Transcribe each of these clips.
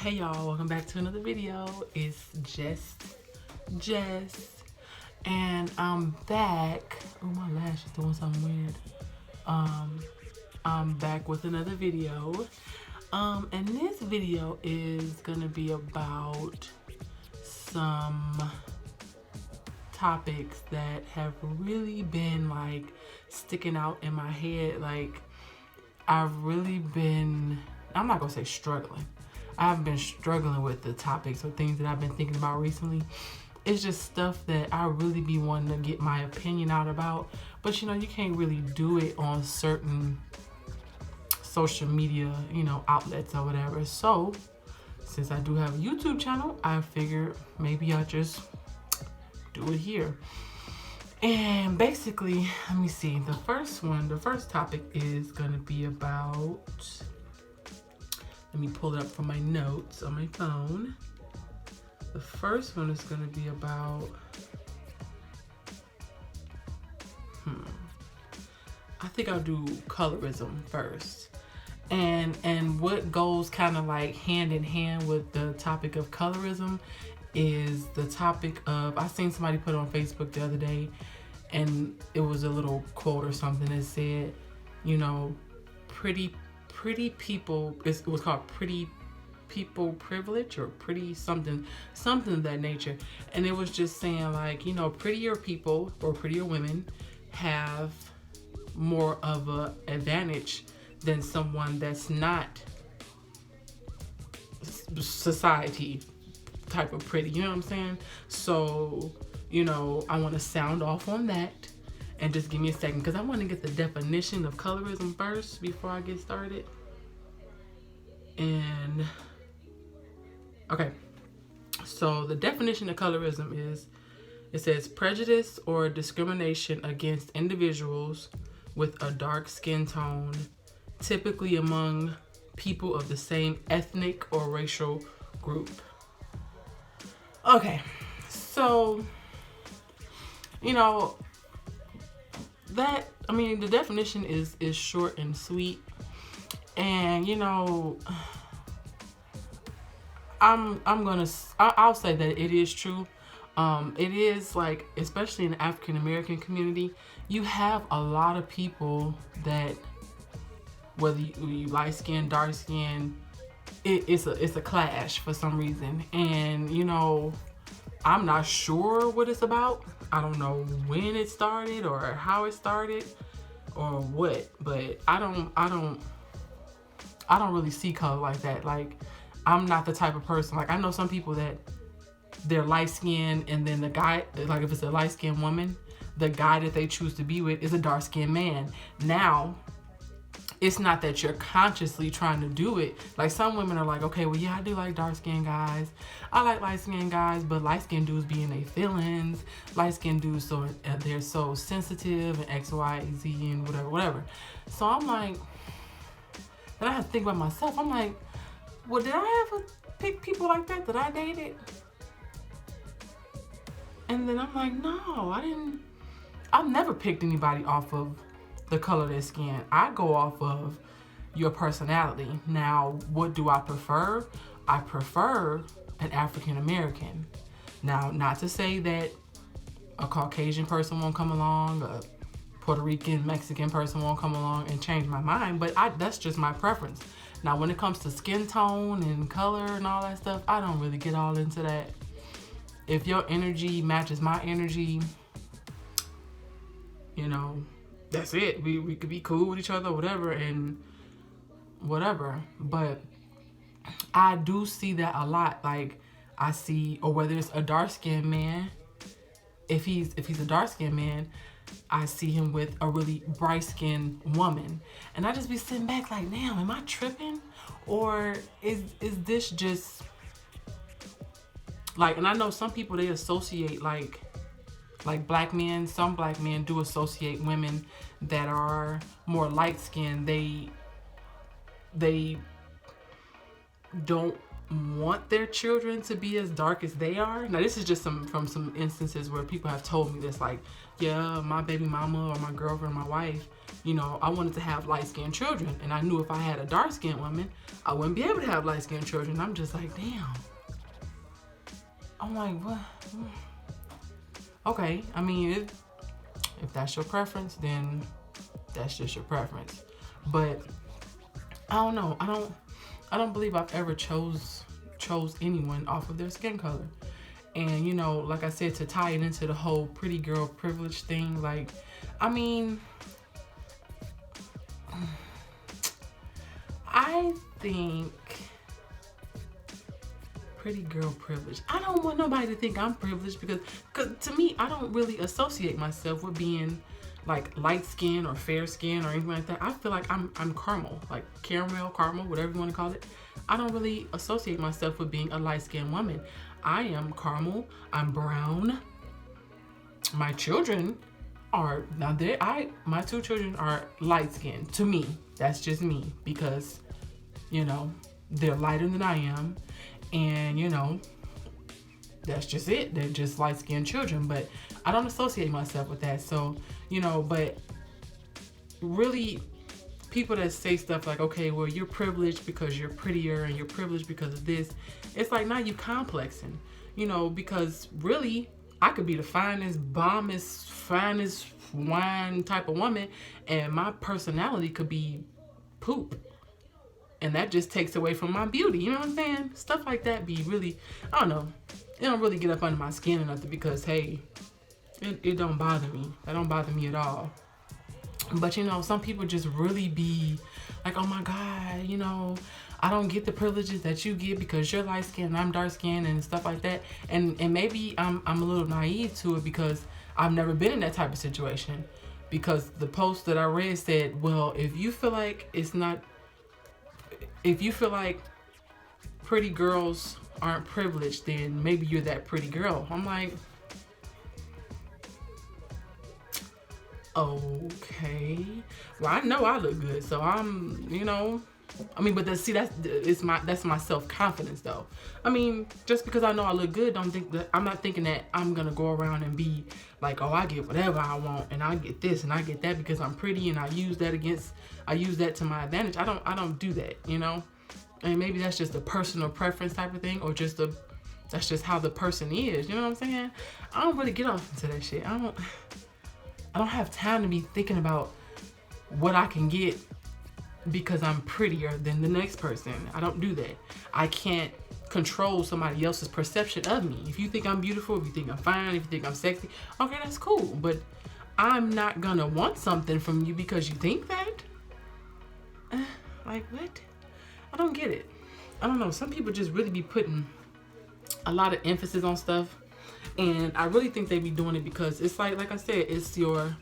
Hey y'all, welcome back to another video. It's Jess, and I'm back. Oh, my lash is doing something weird. I'm back with another video. And this video is gonna be about some topics that have really been like sticking out in my head. Like, I've really been, I'm not gonna say struggling. I've been struggling with the topics or things that I've been thinking about recently. It's just stuff that I really be wanting to get my opinion out about. But you can't really do it on certain social media, outlets or whatever. So since I do have a YouTube channel, I figured maybe I'll just do it here. And basically, let me see. The first topic is gonna be about, let me pull it up from my notes on my phone. The first one is going to be about, I think I'll do colorism first. And what goes kind of like hand in hand with the topic of colorism is the topic of, I seen somebody put on Facebook the other day, and it was a little quote or something that said, pretty people, it was called pretty people privilege or pretty something of that nature. And it was just saying like, prettier people or prettier women have more of a advantage than someone that's not society type of pretty, you know what I'm saying? So, I want to sound off on that. And just give me a second, because I want to get the definition of colorism first before I get started. And, okay. So the definition of colorism is, it says prejudice or discrimination against individuals with a dark skin tone, typically among people of the same ethnic or racial group. Okay. So, the definition is short and sweet, and I'll say that it is true. It is like, especially in the African American community, you have a lot of people that, whether you light skin, dark skin, it's a clash for some reason, and I'm not sure what it's about. I don't know when it started or how it started or what, but I don't really see color like that. Like, I'm not the type of person, like, I know some people that they're light skinned, and then the guy, like if it's a light skinned woman, the guy that they choose to be with is a dark skinned man. Now, it's not that you're consciously trying to do it. Like, some women are like, okay, well, yeah, I do like dark-skinned guys. I like light-skinned guys, but light-skinned dudes be in their feelings. Light-skinned dudes, they're so sensitive and X, Y, Z, and whatever. So I'm like, and I have to think about myself. I'm like, well, did I ever pick people like that I dated? And then I'm like, no, I didn't. I've never picked anybody off of the color of their skin. I go off of your personality. Now, what do I prefer? I prefer an African American. Now, not to say that a Caucasian person won't come along, a Puerto Rican, Mexican person won't come along and change my mind, but that's just my preference. Now, when it comes to skin tone and color and all that stuff, I don't really get all into that. If your energy matches my energy, that's it. We could be cool with each other, whatever. But I do see that a lot. Like, I see, or whether it's a dark-skinned man, if he's a dark-skinned man, I see him with a really bright-skinned woman. And I just be sitting back like, damn, am I tripping? Or is this just, like, and I know some people, they associate, like black men, some black men do associate women that are more light skinned. They don't want their children to be as dark as they are. Now this is just from some instances where people have told me this, like, yeah, my baby mama or my girlfriend, my wife, you know, I wanted to have light-skinned children, and I knew if I had a dark-skinned woman, I wouldn't be able to have light-skinned children. I'm just like, damn. I'm like, what? Okay, I mean, if that's your preference, then that's just your preference. But I don't know. I don't believe I've ever chose anyone off of their skin color. And, you know, like I said, to tie it into the whole pretty girl privilege thing, like, I mean, I think pretty girl privilege. I don't want nobody to think I'm privileged because to me, I don't really associate myself with being like light skin or fair skin or anything like that. I feel like I'm caramel, like caramel, whatever you want to call it. I don't really associate myself with being a light skinned woman. I am caramel. I'm brown. My children are my two children are light skinned. To me, that's just me because, you know, they're lighter than I am, and you know, that's just it. They're just light skinned children, but I don't associate myself with that. So, you know, but really, people that say stuff like, okay, well, you're privileged because you're prettier and you're privileged because of this. It's like, now you complexing, you know, because really, I could be the finest, bombest, finest wine type of woman, and my personality could be poop. And that just takes away from my beauty. You know what I'm saying? Stuff like that be really, I don't know. It don't really get up under my skin or nothing because, hey, it don't bother me. That don't bother me at all. But, you know, some people just really be like, oh my God, you know, I don't get the privileges that you get because you're light skinned and I'm dark skinned and stuff like that. And maybe I'm a little naive to it because I've never been in that type of situation. Because the post that I read said, well, if you feel like pretty girls aren't privileged, then maybe you're that pretty girl. I'm like, okay. Well, I know I look good, so I'm, you know, I mean, but that's my self-confidence though. I mean, just because I know I look good, I'm not thinking that I'm gonna go around and be like, oh, I get whatever I want and I get this and I get that because I'm pretty and I use that to my advantage. I don't do that, you know? And maybe that's just a personal preference type of thing, or that's just how the person is, you know what I'm saying? I don't really get off into that shit. I don't have time to be thinking about what I can get because I'm prettier than the next person. I don't do that. I can't control somebody else's perception of me. If you think I'm beautiful, if you think I'm fine, if you think I'm sexy, okay, that's cool. But I'm not gonna want something from you because you think that. Like, what? I don't get it. I don't know. Some people just really be putting a lot of emphasis on stuff. And I really think they be doing it because it's like I said, it's your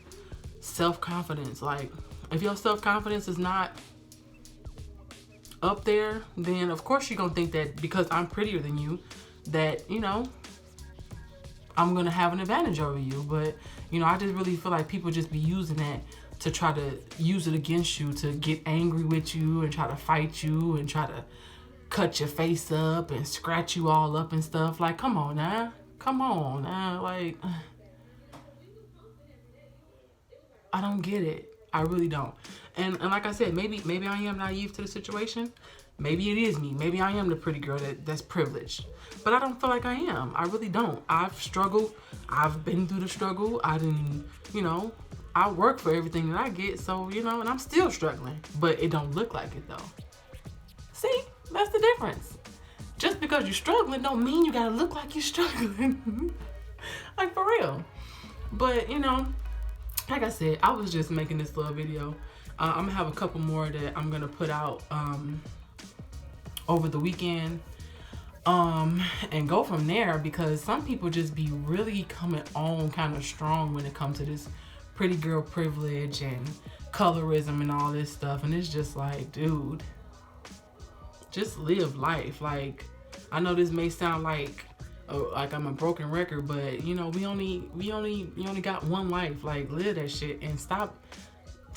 self-confidence. Like, if your self-confidence is not up there, then of course you're going to think that because I'm prettier than you, that, you know, I'm going to have an advantage over you. But, you know, I just really feel like people just be using that to try to use it against you, to get angry with you and try to fight you and try to cut your face up and scratch you all up and stuff. Like, come on now. Like, I don't get it. I really don't. And like I said, maybe I am naive to the situation. Maybe it is me. Maybe I am the pretty girl that's privileged. But I don't feel like I am. I really don't. I've struggled. I've been through the struggle. You know, I work for everything that I get. So, you know, and I'm still struggling. But it don't look like it though. See? That's the difference. Just because you're struggling don't mean you gotta look like you're struggling. Like, for real. But, you know, like I said, I was just making this little video. I'm gonna have a couple more that I'm gonna put out over the weekend and go from there, because some people just be really coming on kind of strong when it comes to this pretty girl privilege and colorism and all this stuff. And it's just like, dude, just live life. Like, I know this may sound like I'm a broken record, but you know, you only got one life. Like, live that shit and stop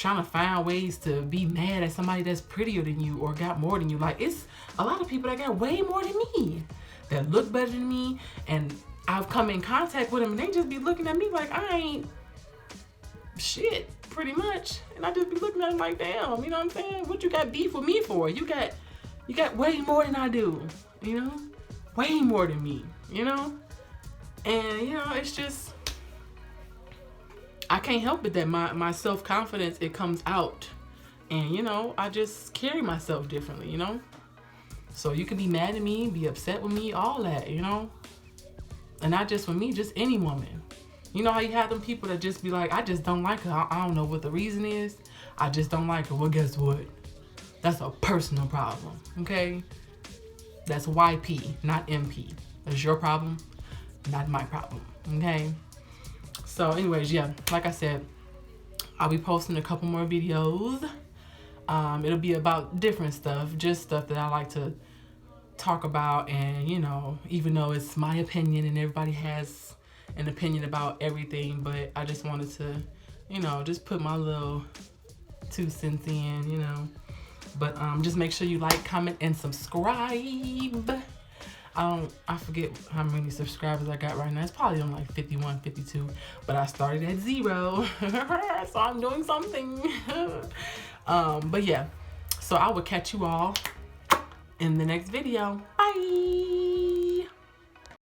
trying to find ways to be mad at somebody that's prettier than you or got more than you. Like, it's a lot of people that got way more than me, that look better than me, and I've come in contact with them and they just be looking at me like I ain't shit, pretty much. And I just be looking at them like, damn, you know what I'm saying? What you got beef with me for? You got way more than I do, you know? Way more than me, you know? And, you know, it's just, I can't help it that my self-confidence, it comes out. And, you know, I just carry myself differently, you know? So you can be mad at me, be upset with me, all that, you know? And not just with me, just any woman. You know how you have them people that just be like, I just don't like her. I don't know what the reason is. I just don't like her. Well, guess what? That's a personal problem, okay? That's YP, not MP. That's your problem, not my problem, okay? So anyways, yeah, like I said, I'll be posting a couple more videos. It'll be about different stuff, just stuff that I like to talk about. And, you know, even though it's my opinion and everybody has an opinion about everything, but I just wanted to, you know, just put my little 2 cents in, you know. But just make sure you like, comment, and subscribe. I forget how many subscribers I got right now. It's probably on like 51, 52, but I started at 0, so I'm doing something. But yeah, so I will catch you all in the next video. Bye.